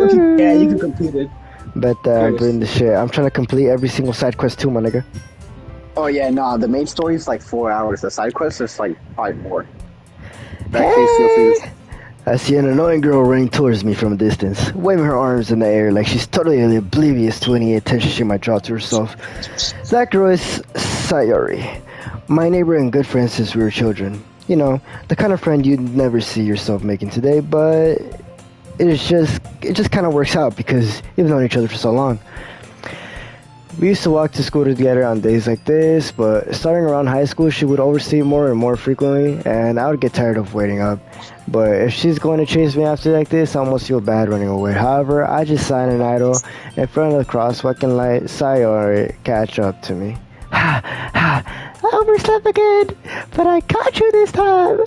Yeah, you can complete it. Bet that I'm doing this shit. I'm trying to complete every single side quest too, my nigga. Oh yeah, no, the main story is like 4 hours. The side quest is like 5 more. That case, feel free Hey! I see an annoying girl running towards me from a distance, waving her arms in the air like she's totally oblivious to any attention she might draw to herself. That girl is Sayori, my neighbor and good friend since we were children. You know, the kind of friend you'd never see yourself making today, but it just kind of works out because you've known each other for so long. We used to walk to school together on days like this, but starting around high school, she would oversleep more and more frequently, and I would get tired of waiting up. But if she's going to chase me after like this, I almost feel bad running away. However, I just sign an idle in front of the crosswalk and let Sayori catch up to me. Ha ha! I overslept again, but I caught you this time.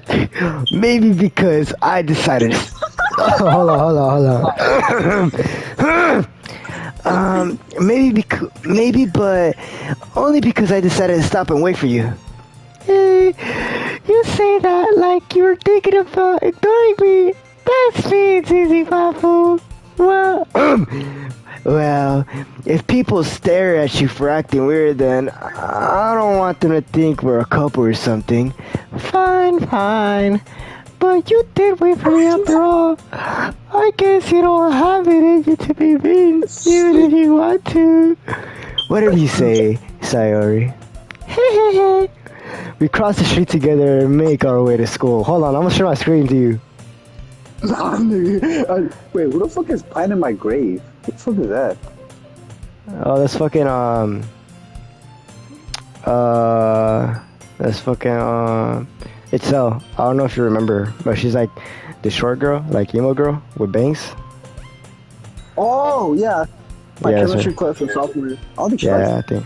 Maybe because I decided. Hold on. Maybe, but only because I decided to stop and wait for you. Hey, you say that like you were thinking about ignoring me. That's mean, Easy Papu. Well, if people stare at you for acting weird, then I don't want them to think we're a couple or something. Fine. But you did wait for me after all. I guess you don't have it in you to be mean, even if you want to. Whatever you say, Sayori. Hey. We cross the street together and make our way to school. Hold on, I'm gonna show my screen to you. Wait, who the fuck is planning my grave? What the fuck is that? Oh, that's fucking, it's I don't know if you remember, but she's like the short girl, like emo girl with bangs. Oh, yeah. My Yeah, chemistry class in sophomore year. I don't think she likes me. I think.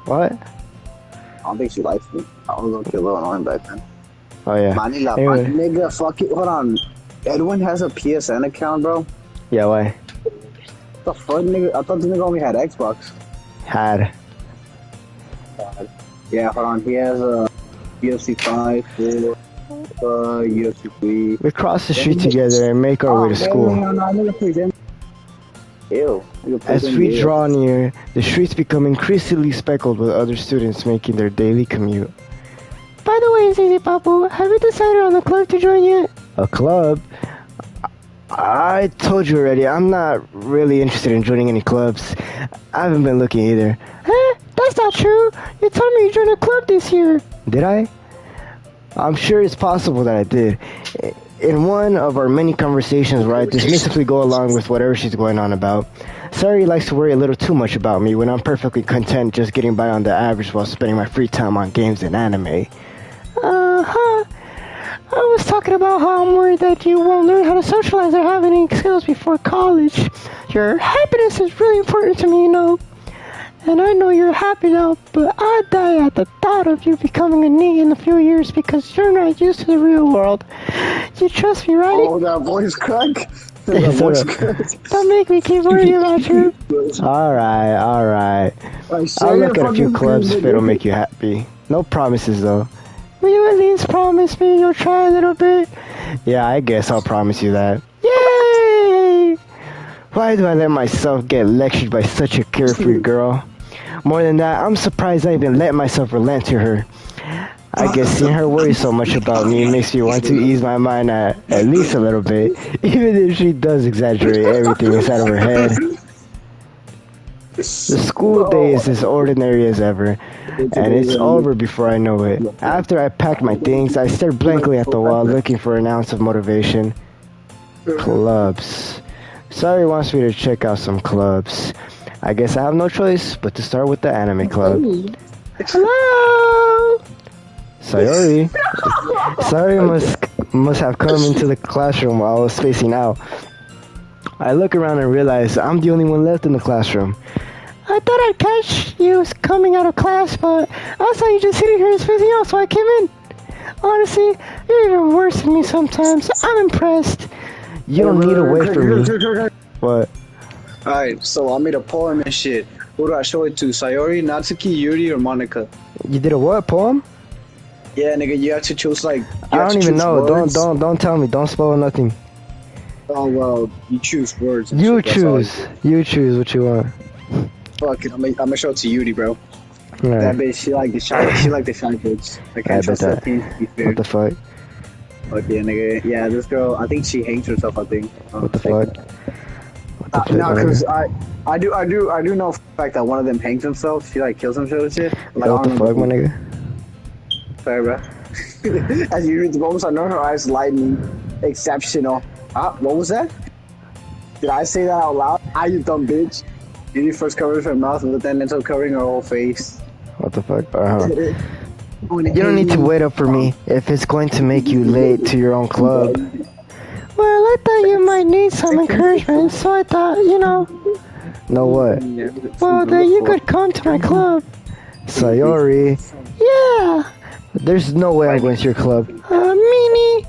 What? I don't think she likes me. I was looking a little annoying back then. Oh yeah. Manila, Anyway. nigga, fuck it. Hold on. Edwin has a PSN account, bro. Yeah, why? The fuck, nigga? I thought this nigga only had Xbox. Had. Yeah, hold on. He has a UFC 5, 4, UFC 3. We cross the street together and make our way to school. Ew. As we draw near, the streets become increasingly speckled with other students making their daily commute. By the way, Zizi Papu, have you decided on a club to join yet? A club? I told you already, I'm not really interested in joining any clubs. I haven't been looking either. Huh? That's not true. You told me you joined a club this year. Did I? I'm sure it's possible that I did. In one of our many conversations where I dismissively go along with whatever she's going on about, Sari likes to worry a little too much about me when I'm perfectly content just getting by on the average while spending my free time on games and anime. Uh-huh. I was talking about how I'm worried that you won't learn how to socialize or have any skills before college. Your happiness is really important to me, you know. And I know you're happy now, but I die at the thought of you becoming a knee in a few years because you're not used to the real world. You trust me, right? Oh, that voice crack. That voice crack. Don't make me keep worrying about you. Alright. I'll look at a few clubs if it'll make you happy. No promises, though. Will you at least promise me you'll try a little bit? Yeah, I guess I'll promise you that. Yay! Why do I let myself get lectured by such a carefree girl? More than that, I'm surprised I even let myself relent to her. I guess seeing her worry so much about me makes me want to ease my mind at least a little bit, even if she does exaggerate everything inside of her head. The school day is as ordinary as ever, and it's over before I know it. After I packed my things, I stared blankly at the wall looking for an ounce of motivation. Clubs. Sari wants me to check out some clubs. I guess I have no choice but to start with the anime club. Hello! Sayori. Sayori must have come into the classroom while I was spacing out. I look around and realize I'm the only one left in the classroom. I thought I'd catch you coming out of class, but I saw you just sitting here spacing out, so I came in. Honestly, you're even worse than me sometimes. I'm impressed. You don't need to wait for me. What? Alright, so I made a poem and shit. Who do I show it to? Sayori, Natsuki, Yuri, or Monica? You did a what, poem? Yeah, nigga, you have to choose like. I don't even know. Don't tell me. Don't spoil nothing. Oh well, you choose words. And You shit, that's all. choose. You choose what you want. Fuck it, I'm gonna show it to Yudi, bro. That Alright. bitch, she like the shy. She like the shy bitch. I I can't bet trust her that. opinion to be fair. What the fuck? Fuck yeah, nigga. Yeah, this girl. I think she hates herself. I think. What the fuck? What the fuck, No, my cause nigga? I do know for the fact that one of them hangs himself. She like kills himself and shit. Like, Yo, what I the don't fuck, my remember. nigga? Sorry, bro. As you read the moments, I know her eyes lightning. Exceptional. What was that? Did I say that out loud? You dumb bitch. Beauty first covers her mouth, but then ends up covering her whole face. What the fuck? You don't need to wait up for me if it's going to make you late to your own club. Well, I thought you might need some encouragement, so I thought, Know what? Well, then you could come to my club. Sayori. Yeah. There's no way I'm going to your club. Meanie.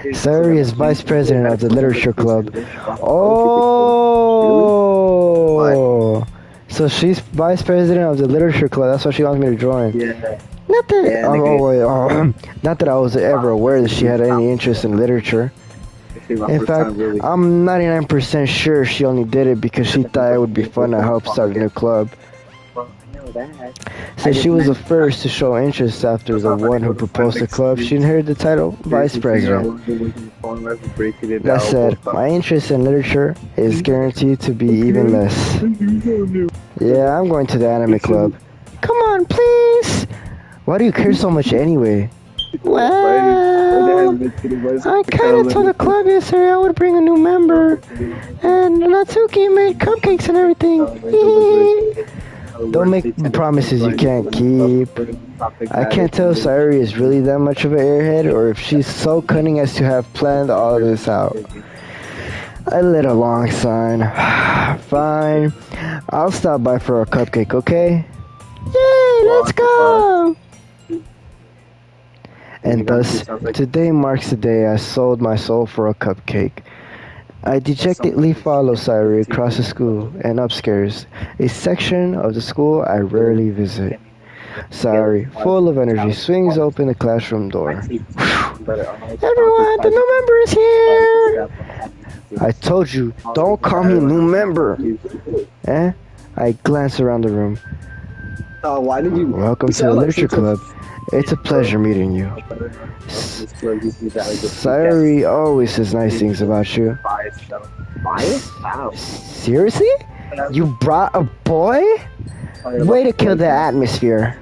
Sayori is vice president of the literature club. Oh. So she's vice president of the literature club. That's why she wants me to join. Yeah. Not that. Yeah, not that I was ever aware that she had any interest in literature. In fact, I'm 99% sure she only did it because she thought it would be fun to help start a new club. Since she was the first to show interest after the one who proposed the club, she inherited the title Vice President. That said, my interest in literature is guaranteed to be even less. Yeah, I'm going to the anime club. Come on, please! Why do you care so much anyway? Well, I kinda told the club yesterday I would bring a new member, and Natsuki made cupcakes and everything. Don't make promises you can't keep. I can't tell if Sayori is really that much of an airhead, or if she's so cunning as to have planned all of this out. I lit a long sign. Fine. I'll stop by for a cupcake, okay? Yay, let's go! And thus, today marks the day I sold my soul for a cupcake. I dejectedly follow Sayori across the school and upstairs, a section of the school I rarely visit. Sayori, full of energy, swings open the classroom door. Everyone, the new member is here! I told you, don't call me new member! Eh? I glance around the room. Why did you? Welcome to the literature club. It's a pleasure meeting you. Sayori always says nice things about you. Seriously? You brought a boy? Way to kill the atmosphere.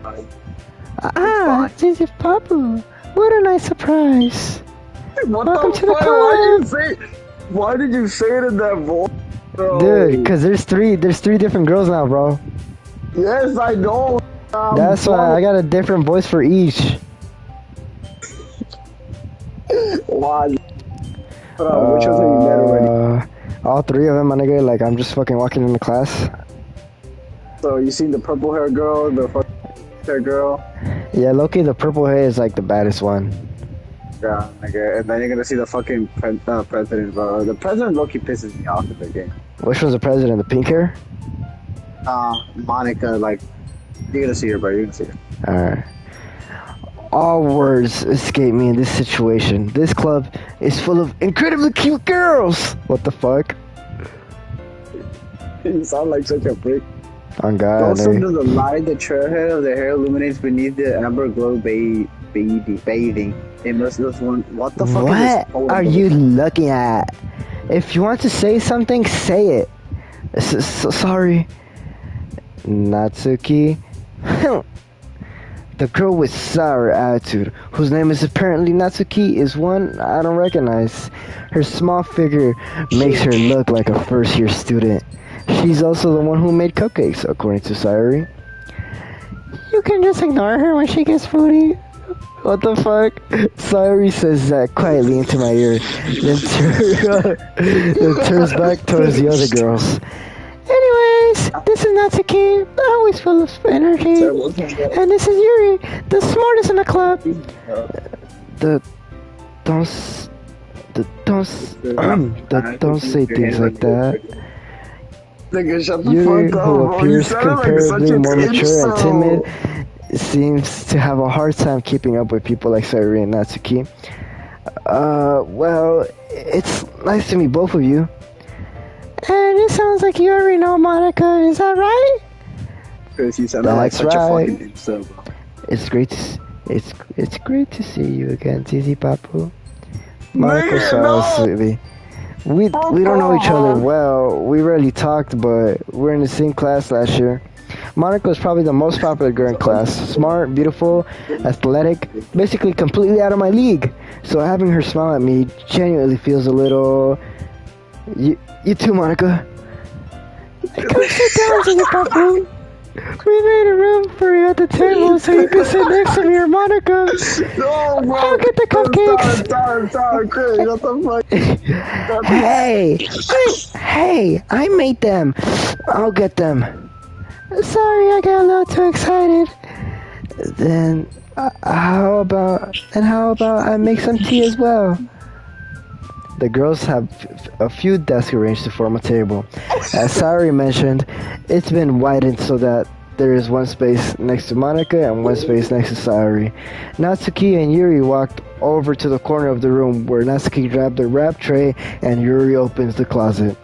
Ah, this is Papu. What a nice surprise. Welcome to the club. Why did you say it in that voice? Dude, cause there's three different girls now, bro. Yes, I know. That's why I got a different voice for each. Why? Which ones have you met already? All three of them, my nigga. Like, I'm just fucking walking in the class. So you seen the purple hair girl, the fucking hair girl? Yeah, Loki, the purple hair is like the baddest one. Yeah, nigga. And then you're gonna see the fucking president, bro. The president Loki pisses me off in the game. Which one's the president? The pink hair? Monica, like, you're gonna see her, bro. You're gonna see her. Alright. All words escape me in this situation. This club is full of incredibly cute girls! What the fuck? You sound like such a prick. On God, Also, nigga. to the light, the trailhead of the hair illuminates beneath the amber glow bathing. It must this one. What the fuck is this? What are you looking at? If you want to say something, say it. Sorry. Natsuki. The girl with sour attitude, whose name is apparently Natsuki, is one I don't recognize. Her small figure makes her look like a first-year student. She's also the one who made cupcakes, according to Sayori. You can just ignore her when she gets foodie. What the fuck? Sayori says that quietly into my ear, then turns back towards the other girls. Anyways, this is Natsuki, always full of energy. And this is Yuri, the smartest in the club. Don't say things like that. Nigga, shut the Yuri, fuck up, who bro. You appears sound like comparatively such a more mature and incel. timid, seems to have a hard time keeping up with people like Sayori and Natsuki. Well, it's nice to meet both of you. And it sounds like you already know Monica, is that right? Chris, you sound like such a fucking insult, bro. It's great it's great to see you again, Zizi Papu. Monica smiles sweetly. We don't know each other well. We rarely talked, but we're in the same class last year. Monica was probably the most popular girl in class. Smart, beautiful, athletic, basically completely out of my league. So having her smile at me genuinely feels a little... You too, Monica. Come sit down, Zizi Papu. We made a room for you at the table so you can sit next to me or Monica. No, bro. I'll get the cupcakes. Sorry, Chris. What the fuck? Hey, I made them. I'll get them. Sorry, I got a little too excited. Then, how about I make some tea as well? The girls have a few desks arranged to form a table. As Sayori mentioned, it's been widened so that there is one space next to Monica and one space next to Sayori. Natsuki and Yuri walked over to the corner of the room where Natsuki grabbed the wrap tray and Yuri opens the closet.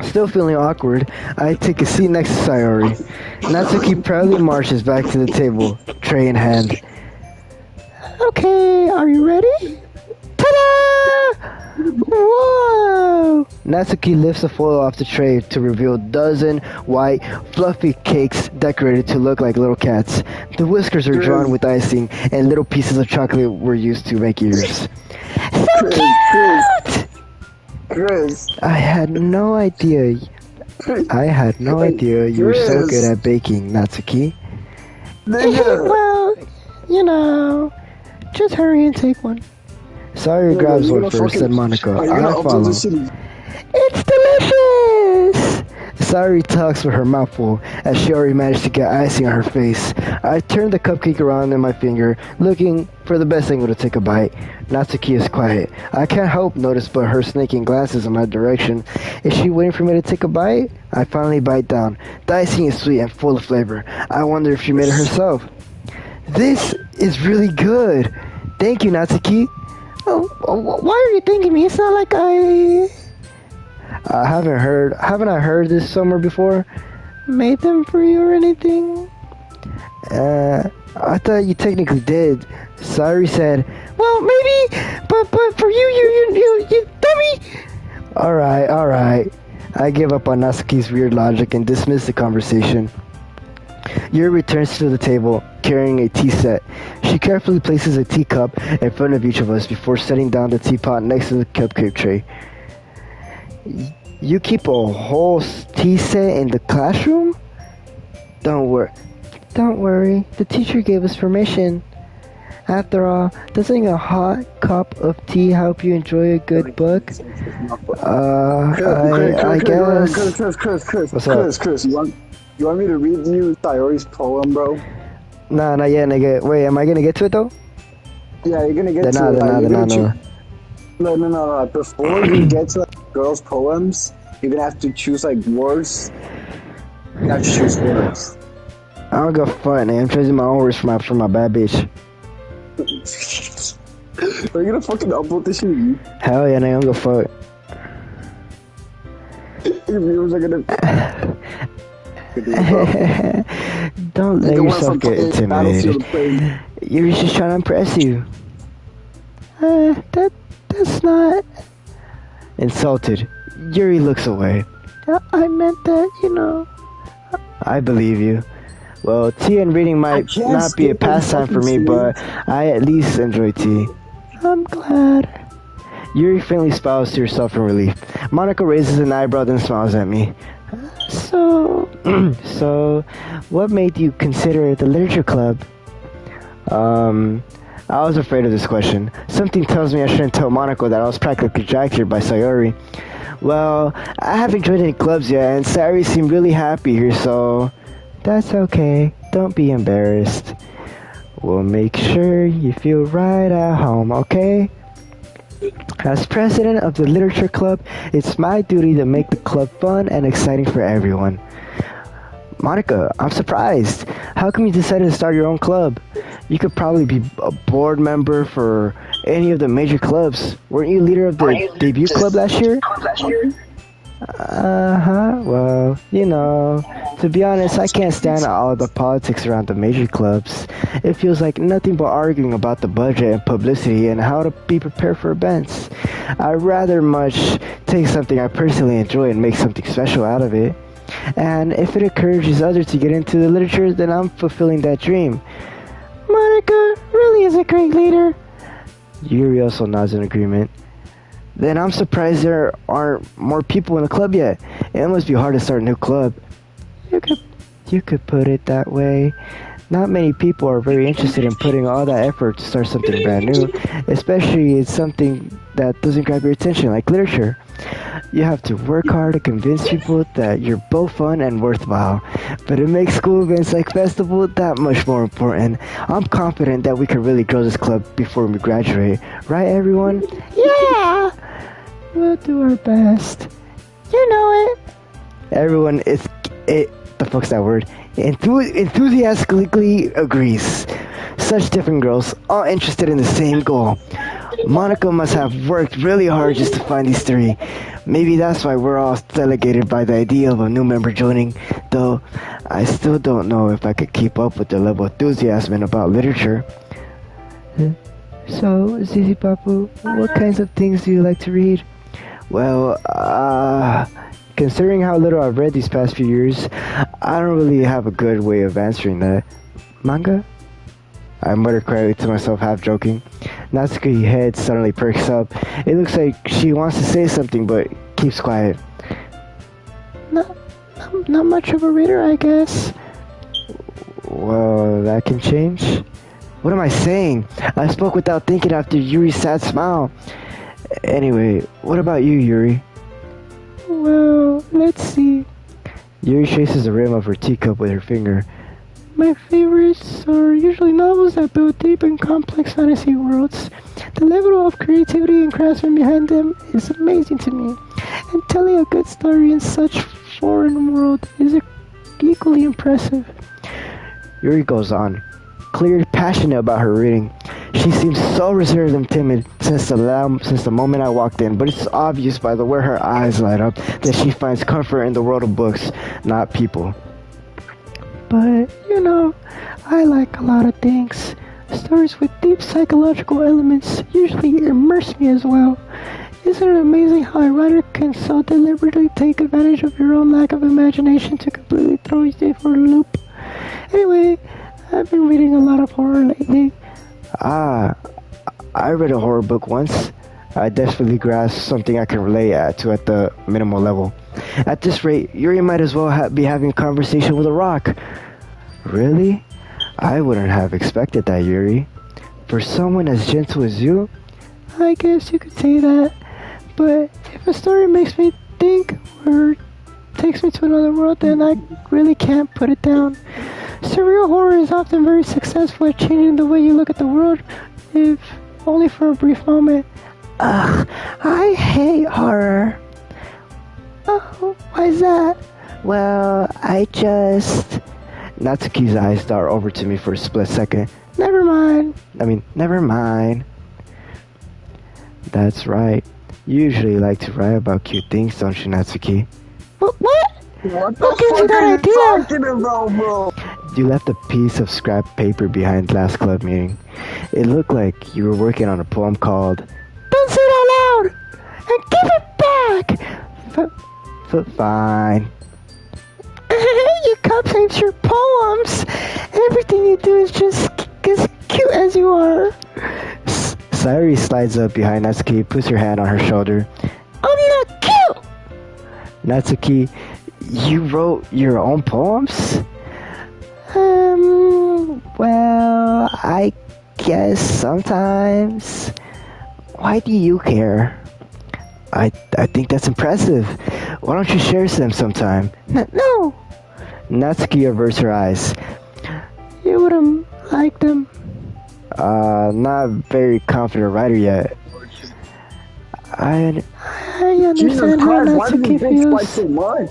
Still feeling awkward, I take a seat next to Sayori. Natsuki proudly marches back to the table, tray in hand. Okay, are you ready? Ta-da! Whoa! Natsuki lifts the foil off the tray to reveal a dozen white, fluffy cakes decorated to look like little cats. The whiskers are drawn with icing, and little pieces of chocolate were used to make ears. So cute! Chris. I had no idea you were so good at baking, Natsuki. Well, you know, just hurry and take one. Sayori grabs one first, then Monica. I follow. It's delicious! Sayori talks with her mouth full, as she already managed to get icing on her face. I turn the cupcake around in my finger, looking for the best angle to take a bite. Natsuki is quiet. I can't help notice but her snaking glances in my direction. Is she waiting for me to take a bite? I finally bite down. The icing is sweet and full of flavor. I wonder if she made it herself. This is really good. Thank you, Natsuki. Oh, why are you thanking me? It's not like haven't I heard this somewhere before? Made them for you or anything? I thought you technically did. Sayori said, well, maybe, but for you dummy. Alright. I give up on Natsuki's weird logic and dismiss the conversation. Yuri returns to the table, carrying a tea set. She carefully places a teacup in front of each of us before setting down the teapot next to the cupcake tray. You keep a whole tea set in the classroom? Don't worry. The teacher gave us permission. After all, doesn't a hot cup of tea help you enjoy a good book? I guess. Chris, you want me to read you Sayori's poem, bro? Nah, not yet, nigga. Wait, am I gonna get to it though? Yeah, you're gonna get to it. No. Before you get to girls' poems, you're gonna have to choose like words. You have to choose words. I don't go fuck, nigga. I'm choosing my own words for my bad bitch. Are you gonna fucking upload this shit? Hell yeah, nigga. I don't go fuck. Your viewers are gonna. Don't let yourself get intimidated. You're just trying to impress you. That's not... Insulted, Yuri looks away. I meant that, you know. I believe you. Well, tea and reading might not be a pastime for me, but I at least enjoy tea. I'm glad. Yuri faintly smiles to herself in relief. Monica raises an eyebrow then smiles at me. So, what made you consider the literature club? I was afraid of this question. Something tells me I shouldn't tell Monaco that I was practically dragged here by Sayori. Well, I haven't joined any clubs yet, and Sayori seemed really happy here, so... That's okay. Don't be embarrassed. We'll make sure you feel right at home, okay? As president of the literature club, it's my duty to make the club fun and exciting for everyone. Monica, I'm surprised. How come you decided to start your own club? You could probably be a board member for any of the major clubs. Weren't you leader of the debut club last year? Uh-huh. Well, to be honest, I can't stand all of the politics around the major clubs. It feels like nothing but arguing about the budget and publicity and how to be prepared for events. I'd rather much take something I personally enjoy and make something special out of it. And if it encourages others to get into the literature, then I'm fulfilling that dream. Monica really is a great leader. Yuri also nods in agreement. Then I'm surprised there aren't more people in the club yet. It must be hard to start a new club. You could put it that way. Not many people are very interested in putting all that effort to start something brand new, especially it's something that doesn't grab your attention like literature. You have to work hard to convince people that you're both fun and worthwhile, but it makes school events like festival that much more important. I'm confident that we can really grow this club before we graduate, right everyone? Yeah! We'll do our best. You know it. Everyone the fuck's that word? Enthusiastically agrees. Such different girls, all interested in the same goal. Monica must have worked really hard just to find these three. Maybe that's why we're all delegated by the idea of a new member joining, though I still don't know if I could keep up with the level of enthusiasm about literature. So, Zizi Papu, what kinds of things do you like to read? Well, considering how little I've read these past few years, I don't really have a good way of answering that. Manga? I mutter quietly to myself, half joking. Natsuki's head suddenly perks up. It looks like she wants to say something, but keeps quiet. Not much of a reader, I guess. Well, that can change. What am I saying? I spoke without thinking after Yuri's sad smile. Anyway, what about you, Yuri? Well, let's see. Yuri traces the rim of her teacup with her finger. My favorites are usually novels that build deep and complex fantasy worlds. The level of creativity and craftsman behind them is amazing to me, and telling a good story in such foreign world is equally impressive. Yuri goes on, clearly passionate about her reading. She seems so reserved and timid since the moment I walked in, but it's obvious by the way her eyes light up that she finds comfort in the world of books, not people. But, I like a lot of things. Stories with deep psychological elements usually immerse me as well. Isn't it amazing how a writer can so deliberately take advantage of your own lack of imagination to completely throw you for a loop? Anyway, I've been reading a lot of horror lately. I read a horror book once. I desperately grasped something I can relate to at the minimal level. At this rate, Yuri might as well be having a conversation with a rock. Really? I wouldn't have expected that, Yuri. For someone as gentle as you? I guess you could say that. But if a story makes me think or takes me to another world, then I really can't put it down. Surreal horror is often very successful at changing the way you look at the world, if only for a brief moment. Ugh, I hate horror. Oh, why's that? Well, Natsuki's eyes dart over to me for a split second. Never mind. That's right. You usually like to write about cute things, don't you, Natsuki? What? What the fuck are you talking about, bro? You left a piece of scrap paper behind last club meeting. It looked like you were working on a poem called Don't Say It Out Loud! And give it back! Fine. You copyright your poems! Everything you do is just as cute as you are. Sayuri slides up behind Natsuki, puts her hand on her shoulder. I'm not cute! Natsuki, you wrote your own poems? Well, I guess sometimes. Why do you care? I think that's impressive. Why don't you share them sometime? No! Natsuki averts her eyes. You wouldn't like them. Not very confident writer yet. I understand how Natsuki feels. So much?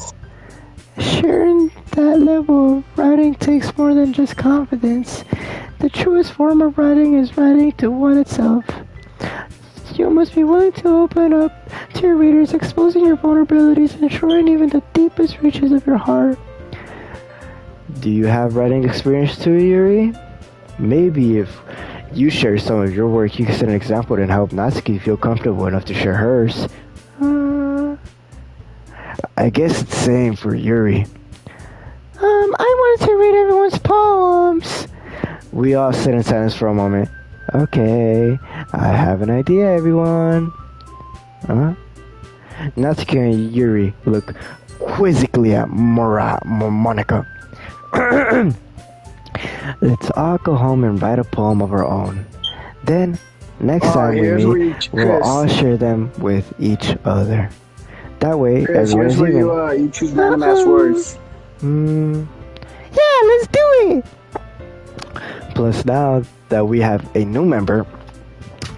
Sharing that level of writing takes more than just confidence. the truest form of writing is writing to one itself. You must be willing to open up to your readers, exposing your vulnerabilities and showing even the deepest reaches of your heart. Do you have writing experience too, Yuri? Maybe if you share some of your work, you can set an example and help Natsuki feel comfortable enough to share hers. I guess it's the same for Yuri. I wanted to read everyone's poems. We all sit in silence for a moment. Okay, I have an idea, everyone. Natsuki and Yuri look quizzically at Monica. Let's all go home and write a poem of our own. Then, next time we meet, we'll all share them with each other. That way, Chris, everyone's here's even. where you choose random ass words. Yeah, let's do it! Plus, now that we have a new member,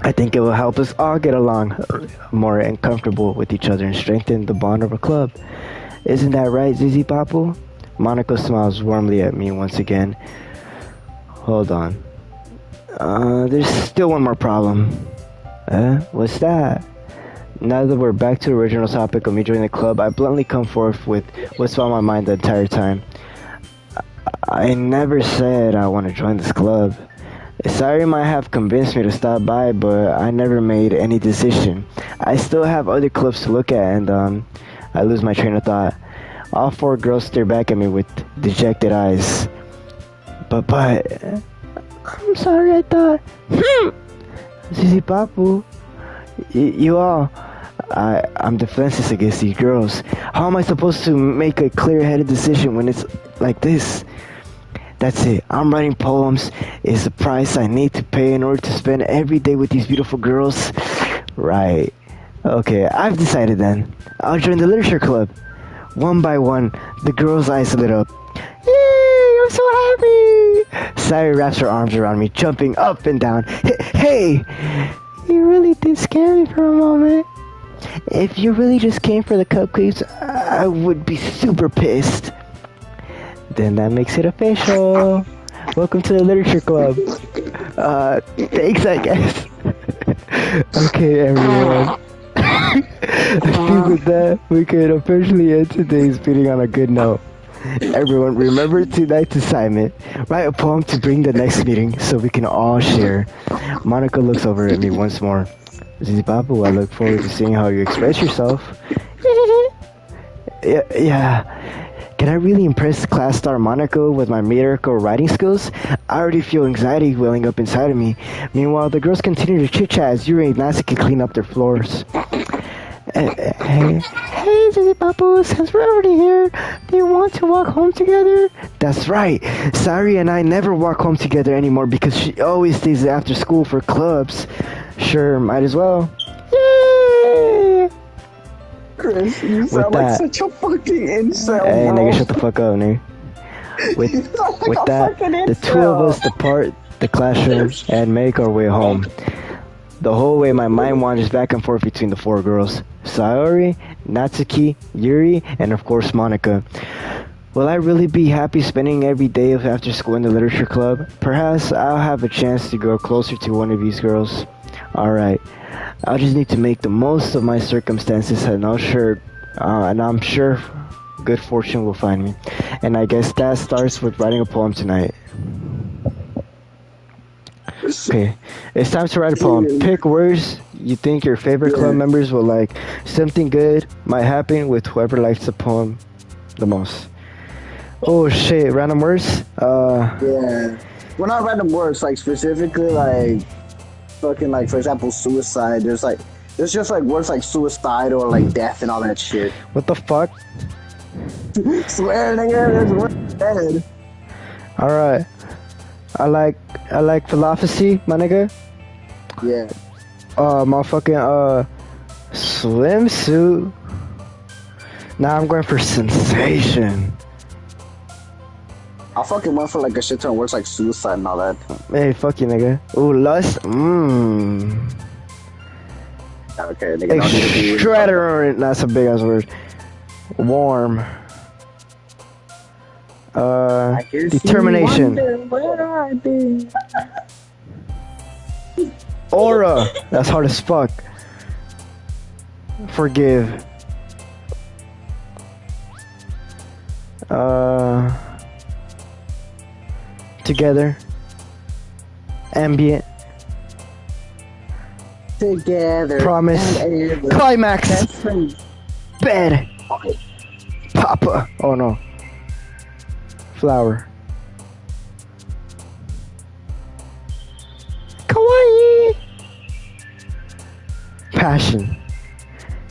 I think it will help us all get along more and comfortable with each other and strengthen the bond of our club. Isn't that right, Zizi Papu? Monica smiles warmly at me once again. Hold on. There's still one more problem. What's that? Now that we're back to the original topic of me joining the club, I bluntly come forth with what's on my mind the entire time. I never said I want to join this club. Sorry might have convinced me to stop by, but I never made any decision. I still have other clubs to look at, and I lose my train of thought. All four girls stare back at me with dejected eyes. But, I'm sorry, I thought, Zizi Papu, you all, I'm defenseless against these girls. How am I supposed to make a clear-headed decision when it's like this? That's it. I'm writing poems. It's the price I need to pay in order to spend every day with these beautiful girls. Right. Okay, I've decided then. I'll join the literature club. One by one, the girls' eyes lit up. Yay! I'm so happy! Sari wraps her arms around me, jumping up and down. Hey! You really did scare me for a moment. If you really just came for the cupcakes, I would be super pissed. Then that makes it official. Welcome to the literature club. Thanks, I guess. Okay, everyone. I think with that, we could officially end today's meeting on a good note. Everyone, remember tonight's assignment. Write a poem to bring the next meeting so we can all share. Monica looks over at me once more. Zizi Papu, I look forward to seeing how you express yourself. Yeah. Can I really impress class star Monica with my miracle writing skills? I already feel anxiety welling up inside of me. Meanwhile, the girls continue to chit-chat as Yuri and Natsuki clean up their floors. Hey, Zizi Papu, since we're already here, do you want to walk home together? That's right. Sari and I never walk home together anymore because she always stays after school for clubs. Sure, might as well. Yay! Chris, you sound like such a fucking incel, Hey, bro. nigga, shut the fuck up, nigga. With that, the two of us depart the classroom and make our way home. The whole way, my mind wanders back and forth between the four girls. Sayori, Natsuki, Yuri, and of course Monica. Will I really be happy spending every day of after school in the literature club? Perhaps I'll have a chance to grow closer to one of these girls. Alright, I'll just need to make the most of my circumstances, and I'm sure good fortune will find me. And I guess that starts with writing a poem tonight. Okay, it's time to write a poem. Pick words you think your favorite club members will like. Something good might happen with whoever likes the poem the most. Oh shit, random words? Yeah. Well, not random words, like specifically like fucking like, for example, suicide. There's just like words like suicide or like death and all that shit. What the fuck? Swear, nigga, there's words dead. Alright. I like philosophy, my nigga. Yeah. Motherfucking swimsuit. Now I'm going for sensation. I fucking went for like a shit ton of words like suicide and all that. Hey, fuck you, nigga. Ooh, lust. Okay, nigga. Extravagant. That's a big ass word. Warm. I can see Determination. wonder where I've been. Aura. That's hard as fuck. Forgive. Together. Ambient. Together. Promise. And Climax. best friends. Bed. Papa. Oh no. Flower. Kawaii. Passion.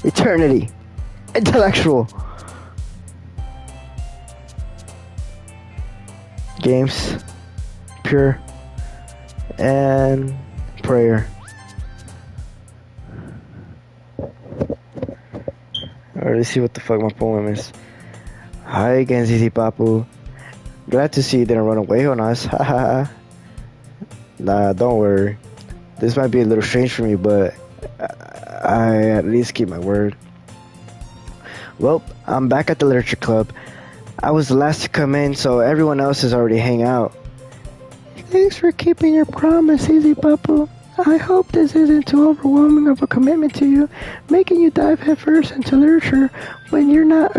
Eternity. Intellectual. Games. Pure. And prayer. Alright, let's see what the fuck my poem is. Hi again, Zizi Papu. Glad to see you didn't run away on us. Haha. Nah, don't worry. This might be a little strange for me, but I at least keep my word. Well, I'm back at the literature club. I was the last to come in, so everyone else is already hanging out. Thanks for keeping your promise, Easy Papu. I hope this isn't too overwhelming of a commitment to you, making you dive headfirst into literature when you're not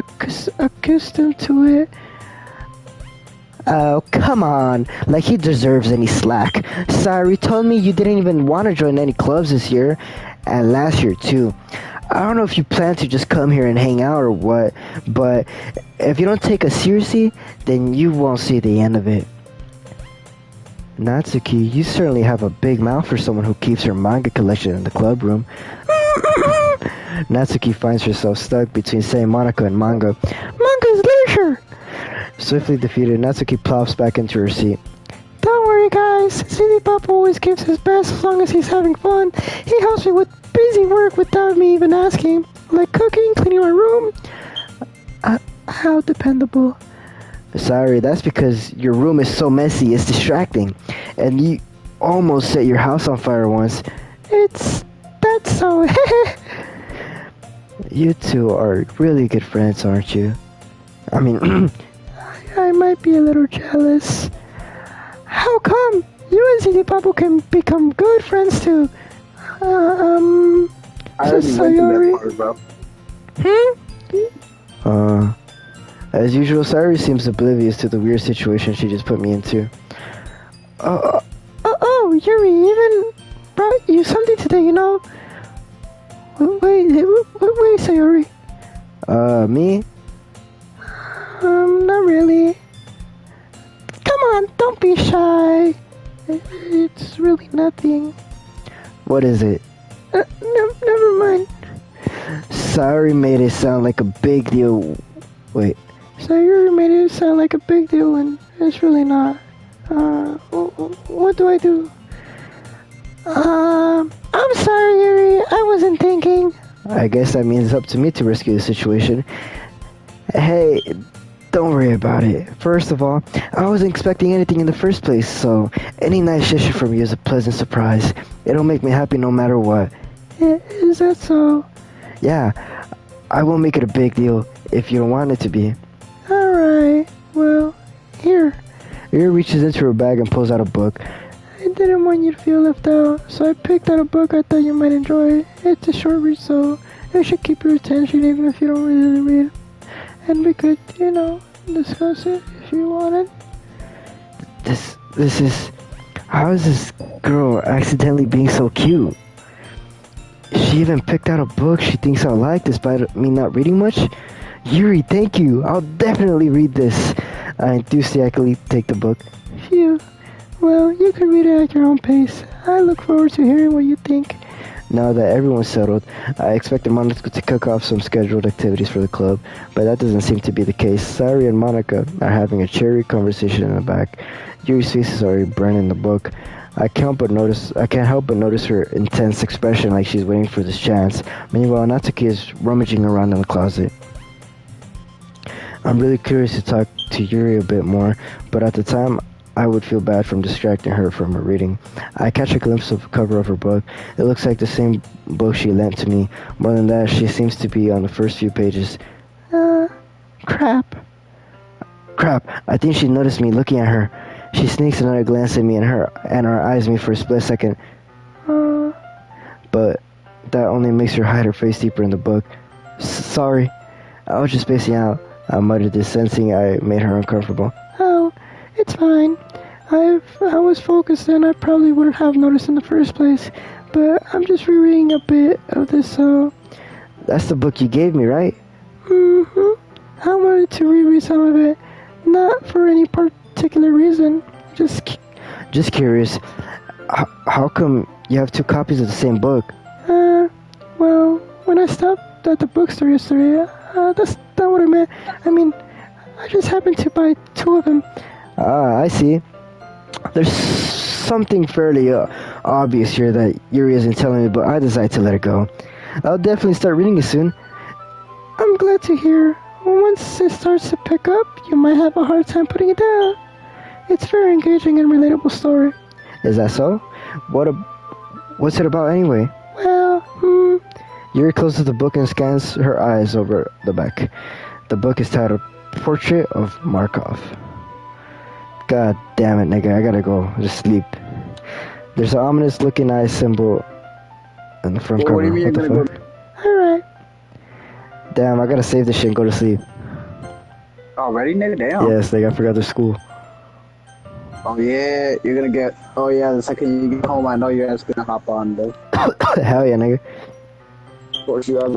accustomed to it. Oh, come on. Like he deserves any slack. Sorry, told me you didn't even want to join any clubs this year, and last year too. I don't know if you plan to just come here and hang out or what, but if you don't take us seriously, then you won't see the end of it. Natsuki, you certainly have a big mouth for someone who keeps her manga collection in the club room. Natsuki finds herself stuck between saying Monica and manga. Manga is literature! Swiftly defeated, Natsuki plops back into her seat. Don't worry, guys. Silly Papa always gives his best as long as he's having fun. He helps me with busy work without me even asking. Like cooking, cleaning my room. How dependable. Sorry, that's because your room is so messy, it's distracting. And you almost set your house on fire once. That's so... You two are really good friends, aren't you? I mean, I might be a little jealous. How come? You and ZZ Papu can become good friends too. I already went to that part, bro. As usual, Sayori seems oblivious to the weird situation she just put me into. Oh, Yuri even brought you something today, you know? Wait, Sayori. Me? Not really. Come on, don't be shy. It's really nothing. What is it? Never mind. Sayori made it sound like a big deal. Wait. Sayori made it sound like a big deal and it's really not. What do I do? I'm sorry, Yuri. I wasn't thinking. I guess that means it's up to me to rescue the situation. Hey, don't worry about it. First of all, I wasn't expecting anything in the first place, so any nice gesture from you is a pleasant surprise. It'll make me happy no matter what. Is that so? Yeah, I won't make it a big deal if you don't want it to be. Alright, well, here. Yuri reaches into her bag and pulls out a book. I didn't want you to feel left out, so I picked out a book I thought you might enjoy. It's a short read, so it should keep your attention even if you don't really read. And we could, discuss it if you wanted. This is... How is this girl accidentally being so cute? She even picked out a book she thinks I'll like despite me not reading much? Yuri, thank you. I'll definitely read this. I enthusiastically take the book. Phew. Well, you can read it at your own pace. I look forward to hearing what you think. Now that everyone's settled, I expected Monica to kick off some scheduled activities for the club, but that doesn't seem to be the case. Sayori and Monica are having a cheery conversation in the back. Yuri's face is already burning the book. I can't help but notice her intense expression like she's waiting for this chance. Meanwhile, Natsuki is rummaging around in the closet. I'm really curious to talk to Yuri a bit more, but at the time, I would feel bad from distracting her from her reading. I catch a glimpse of the cover of her book. It looks like the same book she lent to me. More than that, she seems to be on the first few pages. Crap. Crap, I think she noticed me looking at her. She sneaks another glance at me and our eyes meet for a split second. But that only makes her hide her face deeper in the book. Sorry, I was just spacing out. I muttered this, sensing I made her uncomfortable. Oh, it's fine. I was focused and I probably wouldn't have noticed in the first place. But I'm just rereading a bit of this, That's the book you gave me, right? Mm-hmm. I wanted to reread some of it. Not for any particular reason. Just curious. How come you have two copies of the same book? Well, when I stopped at the bookstore yesterday, that's not what I meant. I mean, I just happened to buy two of them. Ah, I see. There's something fairly obvious here that Yuri isn't telling me, but I decided to let it go. I'll definitely start reading it soon. I'm glad to hear. Once it starts to pick up, you might have a hard time putting it down. It's a very engaging and relatable story. Is that so? What's it about anyway? Well, Yuri closes the book and scans her eyes over the back. The book is titled Portrait of Markov. God damn it, nigga, I gotta go. Just sleep. There's an ominous looking eye symbol in the front cover. What do you mean What the fuck? Alright. Damn, I gotta save this shit and go to sleep. Already, nigga? Damn. Yes, nigga, I forgot the school. Oh, yeah, you're gonna get... Oh, yeah, the second you get home, I know your ass gonna hop on, though. Hell yeah, nigga. Of course you are, but...